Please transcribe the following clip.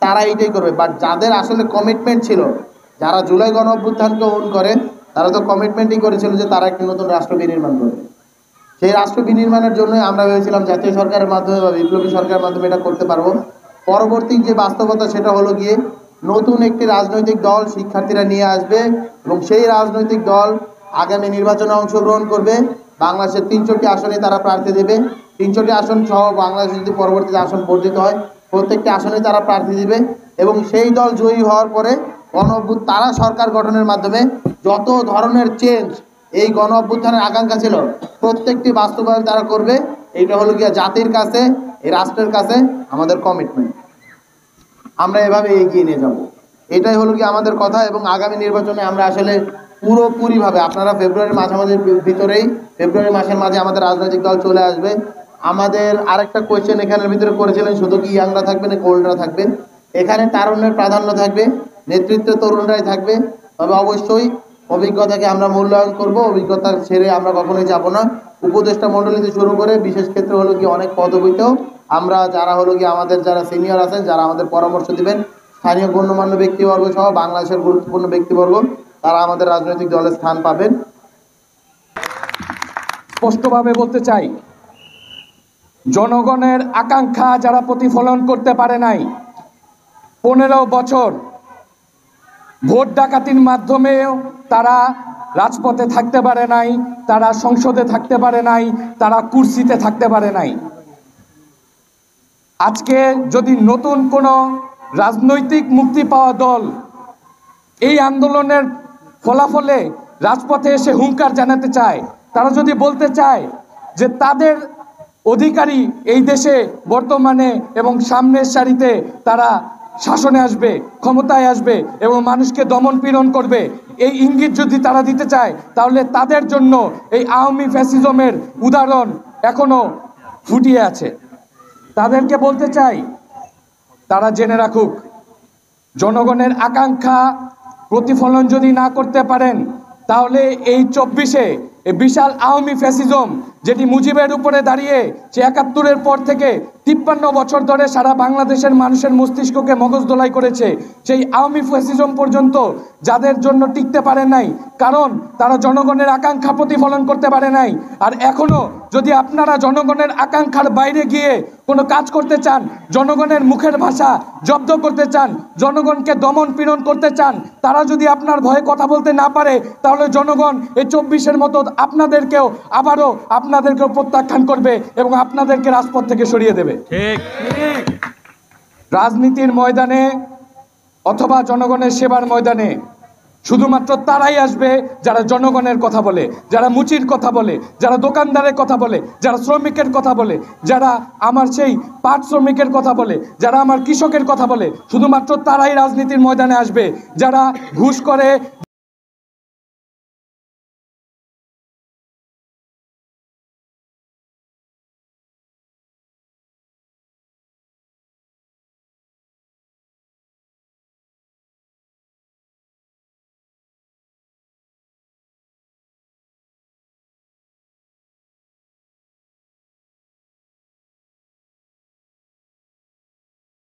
তারা এইটাই করবে। বাট যাদের আসলে কমিটমেন্ট ছিল, যারা জুলাই গণ অভ্যুত্থানকে ওন করে, তারা তো কমিটমেন্টই করেছিল যে তারা একটি নতুন রাষ্ট্র বিনির্মাণ করবে। সেই রাষ্ট্র বিনির্মাণের জন্যই আমরা ভেবেছিলাম জাতীয় সরকারের মাধ্যমে বা বিপ্লবী সরকারের মাধ্যমে এটা করতে পারবো। পরবর্তী যে বাস্তবতা সেটা হলো গিয়ে নতুন একটি রাজনৈতিক দল শিক্ষার্থীরা নিয়ে আসবে এবং সেই রাজনৈতিক দল আগামী নির্বাচনে অংশগ্রহণ করবে। বাংলাদেশের 300টি আসনে তারা প্রার্থী দেবে। 300টি আসন সহ বাংলাদেশে যদি পরবর্তীতে আসন বর্ধিত হয়, প্রত্যেকটি আসনে তারা প্রার্থী দিবে এবং সেই দল জয়ী হওয়ার পরে তারা সরকার গঠনের মাধ্যমে যত ধরনের চেঞ্জ এই গণ অভ্যুত্থানের আকাঙ্ক্ষা ছিল প্রত্যেকটি বাস্তবায়ন তারা করবে। এইটা হলো গিয়া জাতির কাছে, এই রাষ্ট্রের কাছে আমাদের কমিটমেন্ট। আমরা এভাবে এগিয়ে নিয়ে যাব, এটাই হলো কি আমাদের কথা। এবং আগামী নির্বাচনে আমরা আসলে পুরোপুরিভাবে, আপনারা ফেব্রুয়ারির মাঝামাঝির ভিতরেই, ফেব্রুয়ারি মাসের মাঝে আমাদের রাজনৈতিক দল চলে আসবে। আমাদের আরেকটা কোয়েশ্চেন এখানের ভিতরে করেছিলেন, শুধু কি ইয়াংরা থাকবে না কোল্ডরা থাকবে? এখানে তারুণ্যের প্রাধান্য থাকবে, নেতৃত্বে তরুণরাই থাকবে। তবে অবশ্যই অভিজ্ঞতাকে আমরা মূল্যায়ন করব, অভিজ্ঞতা ছেড়ে আমরা কখনোই যাব না। উপদেষ্টা মণ্ডলীতে শুরু করে বিশেষ ক্ষেত্রে হলো কি অনেক পদবিতেও আমরা যারা হলো কি আমাদের যারা সিনিয়র আছেন, যারা আমাদের পরামর্শ দিবেন, স্থানীয় গণ্যমান্য ব্যক্তিবর্গ সহ বাংলাদেশের গুরুত্বপূর্ণ ব্যক্তিবর্গ, তারা আমাদের রাজনৈতিক দলে স্থান পাবেন। স্পষ্টভাবে বলতে চাই, জনগণের আকাঙ্ক্ষা যারা প্রতিফলন করতে পারে নাই, 15 বছর ভোট ডাকাতির মাধ্যমেও তারা রাজপথে থাকতে পারে নাই, তারা সংসদে থাকতে পারে নাই, তারা কুর্সিতে থাকতে পারে নাই। আজকে যদি নতুন কোনো রাজনৈতিক মুক্তি পাওয়া দল এই আন্দোলনের ফলাফলে রাজপথে এসে হুঙ্কার জানাতে চায়, তারা যদি বলতে চায় যে তাদের অধিকারী এই দেশে বর্তমানে এবং সামনের সারিতে তারা শাসনে আসবে, ক্ষমতায় আসবে এবং মানুষকে দমন পীড়ন করবে, এই ইঙ্গিত যদি তারা দিতে চায়, তাহলে তাদের জন্য এই আওয়ামী ফ্যাসিজমের উদাহরণ এখনো ফুটিয়ে আছে। তাদেরকে বলতে চাই, তারা জেনে রাখুক, জনগণের আকাঙ্ক্ষা প্রতিফলন যদি না করতে পারেন, তাহলে এই 24-এ বিশাল আওয়ামী ফ্যাসিজম যেটি মুজিবের উপরে দাঁড়িয়ে সে 71-এর পর থেকে 53 বছর ধরে সারা বাংলাদেশের মানুষের মস্তিষ্ককে মগজদোলাই করেছে, সেই আওয়ামী ফ্যাসিজম পর্যন্ত যাদের জন্য টিকতে পারে নাই, কারণ তারা জনগণের আকাঙ্ক্ষা প্রতিফলন করতে পারে নাই। আর এখনো যদি আপনারা জনগণের আকাঙ্ক্ষার বাইরে গিয়ে কোনো কাজ করতে চান, জনগণের মুখের ভাষা জব্দ করতে চান, জনগণকে দমন পীড়ন করতে চান, তারা যদি আপনার ভয়ে কথা বলতে না পারে, তাহলে জনগণ এই 24-এর মতো আপনাদেরকেও প্রত্যাখ্যান করবে এবং আপনাদেরকে রাজপথ থেকে সরিয়ে দেবে। রাজনীতির ময়দানে অথবা জনগণের সেবার ময়দানে শুধুমাত্র তারাই আসবে যারা জনগণের কথা বলে, যারা মুচির কথা বলে, যারা দোকানদারের কথা বলে, যারা শ্রমিকের কথা বলে, যারা আমার সেই পাট শ্রমিকের কথা বলে, যারা আমার কৃষকের কথা বলে, শুধুমাত্র তারাই রাজনীতির ময়দানে আসবে। যারা ঘুষ করে